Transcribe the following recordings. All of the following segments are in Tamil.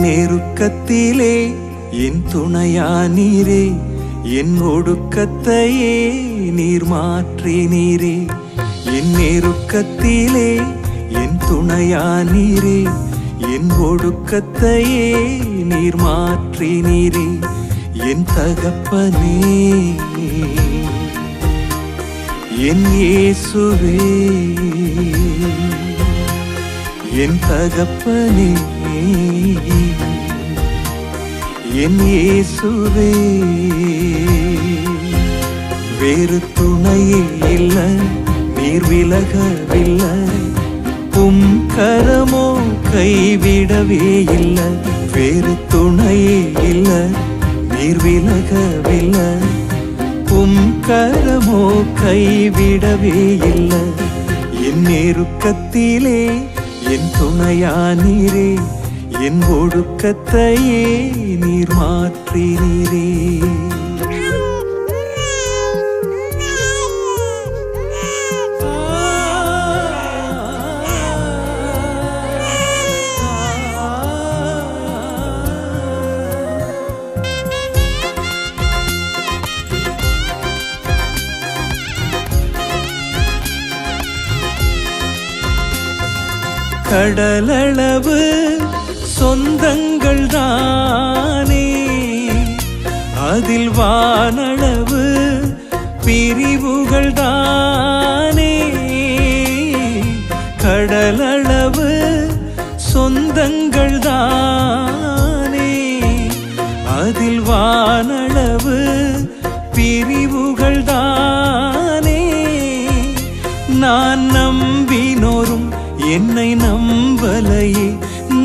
நெருக்கத்திலே என் துணையானீரே, என் ஒடுக்கத்தையே நீர் மாற்றினீரே. என் நெருக்கத்திலே என் துணையானீரே, என் ஒடுக்கத்தையே நீர் மாற்றினீரே. என் தகப்பனே, என் இயேசுவே, என் தகப்பனே, என் இயேசுவே. வேறு துணையே இல்ல, நீர் விலகவில்லை, உம் கரமோ கைவிடவே இல்ல. வேறு துணையே இல்ல, நீர் விலகவில்லை, உம் கரமோ கைவிடவே இல்ல. என் நெருக்கத்திலே என் துணையானீரே, என் ஒடுக்கத்தையே நீர் மாற்றினீரே. கடலளவு சொந்தங்கள் தானே, அதில் வானளவு பிரிவுகள் தானே. கடலளவு சொந்தங்கள் தானே, அதில் வானளவு பிரிவுகள் தானே. நான் நம்பினோரும் என்னை நம்பலையே,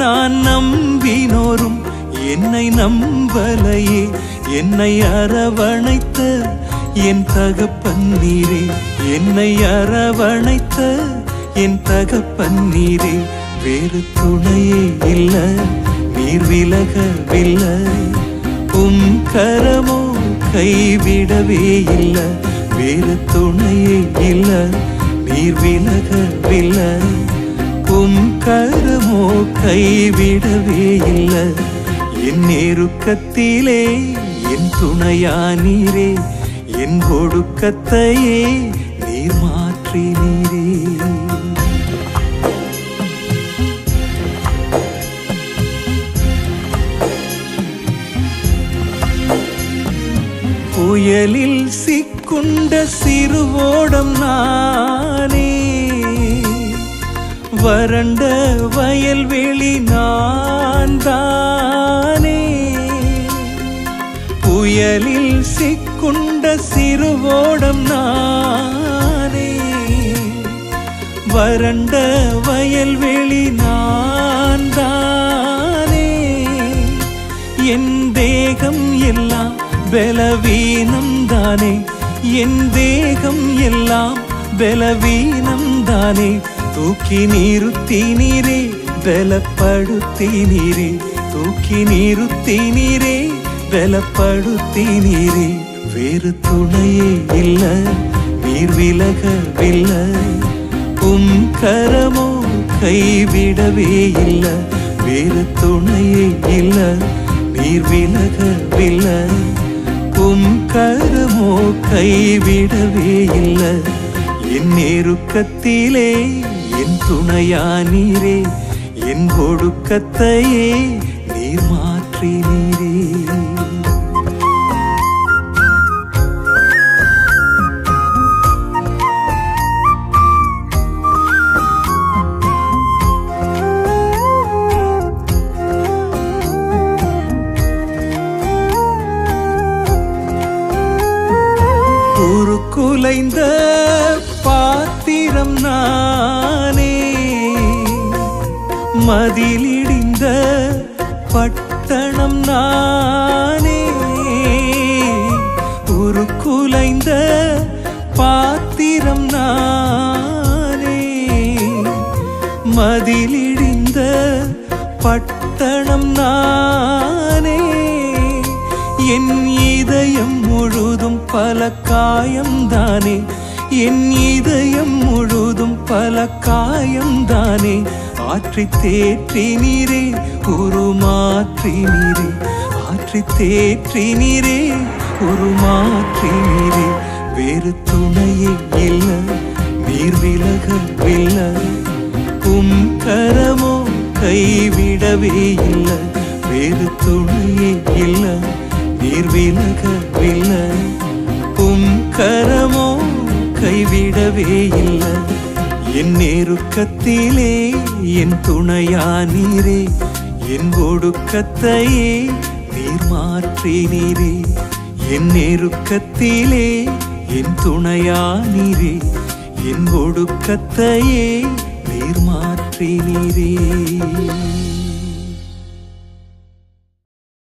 நான் நம்பினோரும் என்னை நம்பலையே. என்னை அரவணைத்த என் தகப்பன் நீரே, என்னை அரவணைத்த என் தகப்பன் நீரே. வேறு துணையே இல்ல, நீர் விலகவில்லை, உம் கரமோ கைவிடவே இல்ல. வேறு துணையே இல்ல, நீர் விலகவில்லை, உம் கரமோ கைவிடவே இல்ல. என் நெருக்கத்திலே என் துணையானீரே, என் ஒடுக்கத்தையே நீர் மாற்றினீரே. புயலில் சிக்குண்ட சிறுவோடம் நானே, வறண்ட வயல்வெளி நான் தானே. புயலில் சிக்குண்ட சிறுவோடம் நானே, வறண்ட வயல்வெளி நான் தானே. என் தேகம் எல்லாம் பலவீனம் தானே, என் தேகம் எல்லாம் பலவீனம் தானே. தூக்கி நிறுத்தினீரே, பலப்படுத்தினீரே, தூக்கி நிறுத்தினீரே, பலப்படுத்தினீரே. வேறு துணையே இல்ல, நீர் விலகவில்லை, உம் கரமோ கைவிடவே இல்ல. வேறு துணையே இல்ல, நீர் விலகவில்லை, உம் கரமோ கைவிடவே இல்ல. என் நெருக்கத்திலே என் துணையானீரே, என் ஒடுக்கத்தையே நீர் மாற்றினீரே. உருக்குலைந்த பாத்திரம் நானே, மதிலிடிந்த பட்டணம் நானே. உருக்குலைந்த பாத்திரம் நானே, மதிலிடிந்த பட்டணம் நானே. என் இதயம் முழுதும் பல காயம்தானே, என் இதயம் முழுதும் பல காயம்தானே ஆற்றி தேற்றினீரே உருமாற்றினீரே ஆற்றி தேற்றினீரே உருமாற்றினீரே வேறு துணையே இல்ல நீர் விலகவில்லை உம் கரமோ கைவிடவே இல்லை வேறு துணையே இல்ல நீர் விலகவில்லை உம் கரமோ கைவிடவே இல்லை என் நெருக்கத்திலே என் துணையானீரே என் ஒடுக்கத்தையே நீர் மாற்றினீரே என் நெருக்கத்திலே என் துணையானீரே என் ஒடுக்கத்தையே நீர் மாற்றினீரே